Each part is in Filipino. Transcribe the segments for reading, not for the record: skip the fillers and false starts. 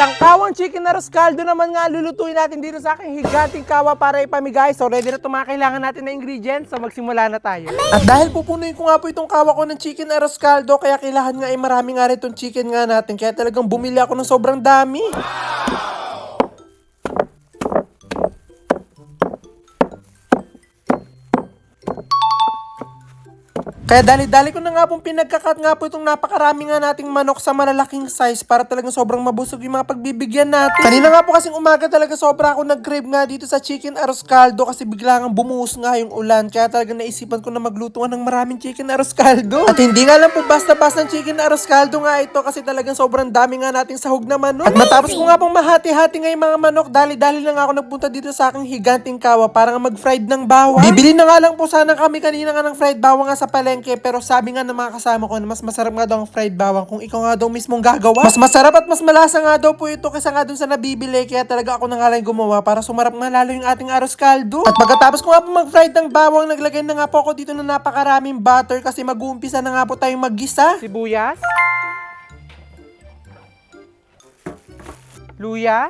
Isang kawang chicken arroz caldo naman nga lulutuin natin dito sa aking higanting kawa para ipamigay. So ready na ito mga kailangan natin na ingredients. So magsimula na tayo. At dahil pupunuin ko nga po itong kawa ko ng chicken arroz caldo, kaya kailangan nga ay marami nga rin itong chicken nga natin. Kaya talagang bumili ako ng sobrang dami. Kaya dali-dali ko na nga pong pinagkakat nga po itong napakarami nga nating manok sa malalaking size para talagang sobrang mabusog yung mga pagbibigyan natin. Kanina nga po kasing umaga talaga sobra ako nag-crave nga dito sa chicken arroz caldo kasi bigla nga bumuhos nga yung ulan. Kaya talagang naisipan ko na magluto nga ng maraming chicken arroz caldo. At hindi nga lang po basta-basta ng chicken arroz caldo nga ito kasi talagang sobrang dami nga nating sahog na manok. At matapos ko nga pong mahati-hati nga yung mga manok, dali-dali lang ako nagpunta dito sa aking higanting kawa para nga mag-fried ng bawang. Bibili na nga lang po sana kami kanina nga ng fried bawang nga sa palengke. Pero sabi nga ng mga kasama ko na mas masarap nga daw ang fried bawang kung ikaw nga daw mismong gagawa. Mas masarap at mas malasa nga daw po ito kaysa nga dun sa nabibili. Kaya talaga ako na nga lang gumawa para sumarap nga lalo yung ating arroz caldo. At pagkatapos ko nga po mag-fried ng bawang, naglagay na nga po ako dito na napakaraming butter kasi mag-uumpisa na nga po tayong maggisa. Sibuyas, luya.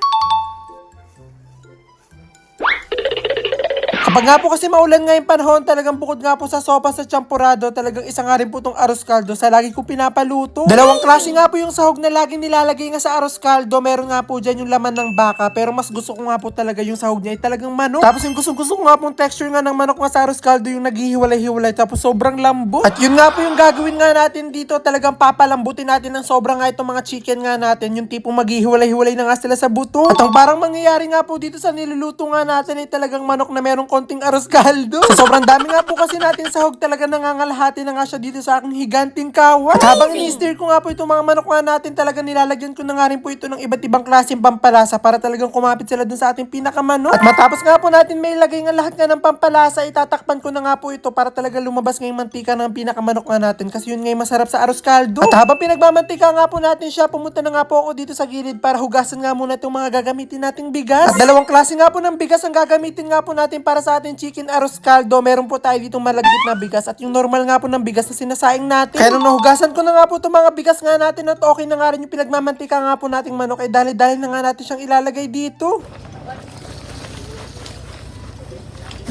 Kapag nga po kasi maulan ngayong panahon, talagang bukod nga po sa sopa sa champurado, talagang isa nga rin po itong arroz caldo sa lagi ko pinapaluto. Dalawang klase nga po yung sahog na laging nilalagay nga sa arroz caldo. Meron nga po dyan yung laman ng baka, pero mas gusto ko nga po talaga yung sahog niya ay talagang manok. Tapos yung gusto ko nga pong texture nga ng manok nga sa arroz caldo, yung naghihiwalay-hiwalay tapos sobrang lambot. At yun nga po yung gagawin nga natin dito, talagang papalambutin natin ng sobrang nga itong mga chicken nga natin, yung tipong maghihiwalay-hiwalay na nga sila sa buto. At ang parang mangyayari nga po dito sa niluluto nga natin ay talagang manok na merong konting arroz caldo. So, sobrang dami nga po kasi natin sahog, talaga nangangalahati na nga siya dito sa aking higanting kawa. At habang ini-stir ko nga po itong mga manok nga natin, talagang nilalagyan ko na nga rin po ito ng iba't ibang klaseng pampalasa para talagang kumapit sila dun sa ating pinakamanok. At matapos nga po natin may ilagay nga lahat nga ng pampalasa, itatakpan ko na nga po ito para talaga lumabas nga yung mantika ng pinakamanok nga natin kasi yun nga yung masarap sa arroz caldo. At habang pinagmamantika nga po natin siya, pumunta na nga po ako dito sa gilid para hugasan nga muna itong mga gagamitin nating bigas. At dalawang klase nga po ng bigas ang gagamitin nga po natin para sa ating chicken arroz caldo. Meron po tayo ditong malagkit na bigas at yung normal nga po ng bigas na sinasaing natin. Kaya nung nahugasan ko na nga po itong mga bigas nga natin at okay na nga rin yung pinagmamantika nga po nating manok, ay dali-dali na nga natin siyang ilalagay dito.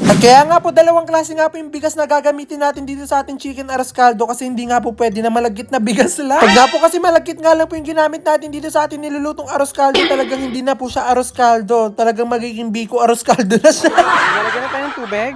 At kaya nga po dalawang klase nga po yung bigas na gagamitin natin dito sa ating chicken arroz caldo kasi hindi nga po pwede na malagkit na bigas lang. Pag nga po kasi malagkit nga lang po yung ginamit natin dito sa ating nilulutong arroz caldo, talagang hindi na po siya arroz caldo. Talagang magiging biko arroz caldo na siya. Lalagyan na tayo ng tubig.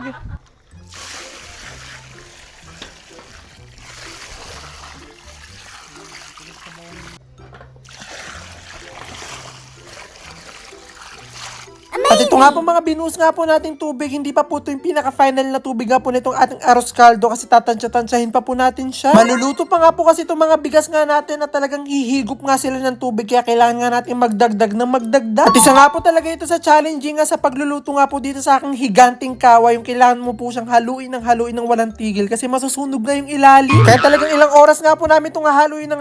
At ito nga po mga binuhos nga po nating tubig, hindi pa po ito yung pinaka-final na tubig nga po nitong ating arroz caldo kasi tatansya-tansyahin pa po natin siya. Maluluto pa nga po kasi itong mga bigas nga natin na talagang hihigop nga sila ng tubig kaya kailangan nga natin magdagdag ng magdagdag. At isa nga po talaga ito sa challenging nga sa pagluluto nga po dito sa aking higanting kawa, yung kailangan mo po siyang haluin ng walang tigil kasi masusunog na yung ilalim. Kaya talagang ilang oras nga po namin itong haluin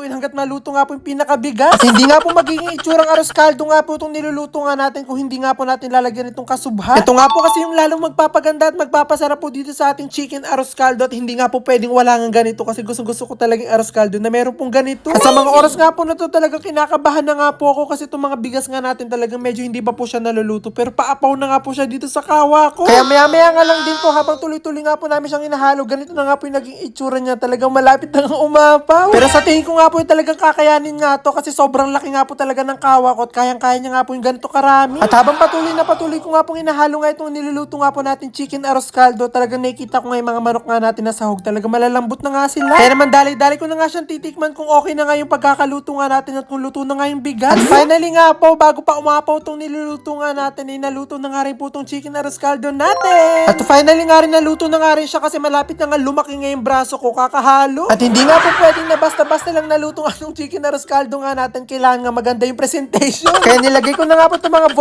hanggat maluto nga po yung pinakabigas. At hindi nga po magiging itsurang arroz caldo nga po itong niluluto nga natin kung hindi nga po natin lalagyan itong kasubha. Ito nga po kasi yung lalong magpapaganda at magpapasarap po dito sa ating chicken arroz caldo at hindi nga po pwedeng wala nga ganito kasi gusto ko talagang arroz caldo na meron pong ganito. At sa mga oras nga po na to talagang kinakabahan na nga po ako kasi itong mga bigas nga natin talagang medyo hindi pa po siya naluluto pero paapaw na nga po siya dito sa kawa ko. Kaya maya-maya nga lang din po habang tuloy-tuloy nga po namin siyang inahalo, ganito na nga po yung naging itsura niya, talagang malapit na nga umapaw. Pero sa tingin ko nga po yung talagang kakayanin nga to kasi sobrang laki nga po talaga ng kawa ko at kayang-kaya niya nga po yung ganito karami. At habang patuloy ko nga pong inahalo nga itong niluluto nga po natin chicken arroz caldo, talagang nakikita ko nga yung mga manok nga natin na sahog, talagang malalambot na nga sila. Kaya naman dali-dali ko na nga siyang titikman kung okay na nga yung pagkakaluto nga natin at kung luto na nga yung bigas. At finally nga po, bago pa umapaw itong niluluto nga natin, ay naluto na nga rin po itong chicken arroz caldo natin. At finally nga rin naluto na nga rin siya kasi malapit na nga lumaki nga yung braso ko kakahalo. At hindi nga po pwedeng na basta-basta lang naluto nga itong chicken arroz caldo nga natin, kailangan nga maganda yung presentation. Kaya nilagay ko na nga po itong mga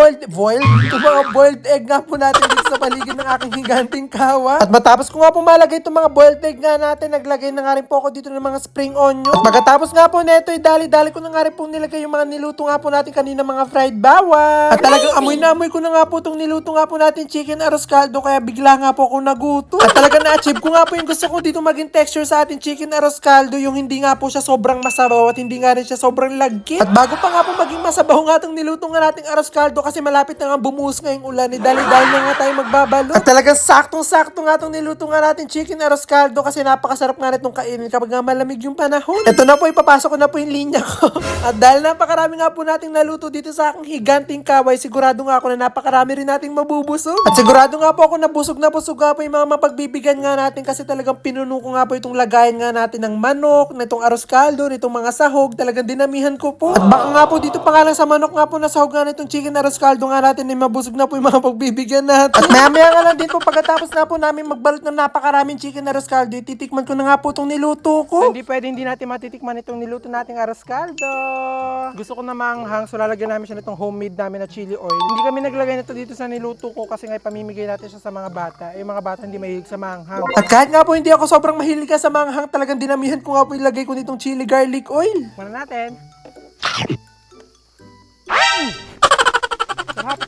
boiled egg nga po natin dito sa sa paligid ng aking higanting kawa. At matapos ko nga po malagay itong mga boiled egg nga natin, naglagay na nga rin po ako dito ng mga spring onion. At pagkatapos nga po neto, dali-dali ko na nga rin pong nilagay yung mga niluto nga po natin kanina mga fried bawang. At talagang amoy na amoy ko na nga po itong niluto nga po natin chicken arroz caldo, kaya bigla nga po ako nagutom. At talagang na-achieve ko nga po yung gusto ko dito maging texture sa ating chicken arroz caldo, yung hindi nga po siya sobrang masabaw at hindi nga rin siya sobrang lagkit. At bago pa nga po maging masabaw nga itong niluto nga nating arroz caldo, kasi malapit na nga bumuhos ngayong ulan, dali-dali na nga tayo magbabalo. At talagang saktong-sakto nga itong niluto nga natin chicken arroz caldo, kasi napakasarap nga nitong kainin kapag nga malamig yung panahon. Ito na po, ipapasok ko na po yung linya ko. At dahil napakarami nga po nating naluto dito sa aking higanting kaway, sigurado nga ako na napakarami rin nating mabubusog. At sigurado nga po ako na busog nga po yung mga mapagbibigan nga natin, kasi talagang pinuno ko nga po itong lagayan nga natin ng manok, nitong arroz caldo, nitong mga sahog, talagang dinamihan ko po. At baka nga po dito pa nga lang sa manok nga po na sahog nga nitong chicken arroz caldo nga natin, ay mabusog na po yung mga pagbibigyan natin. At maya nga lang din po pagkatapos na po namin magbalot ng napakaraming chicken arroz caldo, titikman ko na nga po itong niluto ko. Hindi pwede hindi natin matitikman itong niluto nating arroz caldo. Gusto ko na manghang, so lalagyan namin siya nitong homemade namin na chili oil. Hindi kami naglagay nito dito sa niluto ko kasi nga pamimigay natin siya sa mga bata. Yung mga bata hindi mahilig sa manghang. At kahit nga po hindi ako sobrang mahilig sa manghang, talagang dinamihan ko nga po ilagay ko nitong chili garlic oil. Mana natin. Sarap.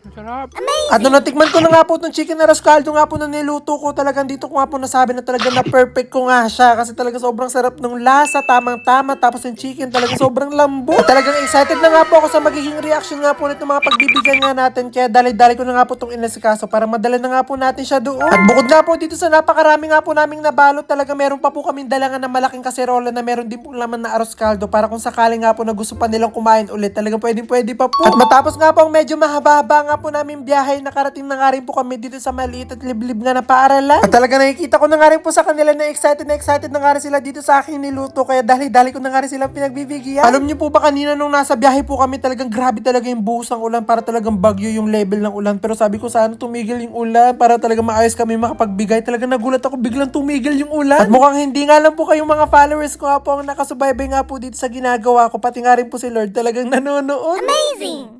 Sarap. At nung natikman ko na nga po itong chicken arroz caldo nga po na niluto ko, talagang dito ko nga po nasabi na talagang na perfect ko nga siya, kasi talagang sobrang sarap ng lasa, tamang-tama, tapos yung chicken talagang sobrang lambot. At talagang excited na nga po ako sa magiging reaction nga po nito mga pagbibigyan nga natin, kaya dali-dali ko na nga po itong inasikaso para madala na nga po natin siya doon. At bukod nga po dito sa napakarami nga po naming nabalot, talaga meron pa po kaming dalangan na malaking kaserola na meron din po laman na arroz caldo, para kung sakaling nga po na gusto pa nilang kumain ulit, talagang pwede pa po. At matapos nga po ang medyo mahaba-haba nga po namin biyahe, nakarating na nga rin po kami dito sa maliit at liblib nga na paaralan. At talaga nakikita ko na nga rin po sa kanila na excited na nga rin sila dito sa aking niluto, kaya dali-dali ko na nga rin silang pinagbibigyan. Alam niyo po ba kanina nung nasa biyahe po kami, talagang grabe talaga yung buhos ng ulan, para talagang bagyo yung level ng ulan, pero sabi ko sana tumigil yung ulan para talaga maayos kami makapagbigay. Talagang nagulat ako, biglang tumigil yung ulan. At mukhang hindi nga lang po kayong mga followers ko nga po ang nakasubaybay nga po dito sa ginagawa ko, pati nga rin po si Lord talagang nanonood. Amazing!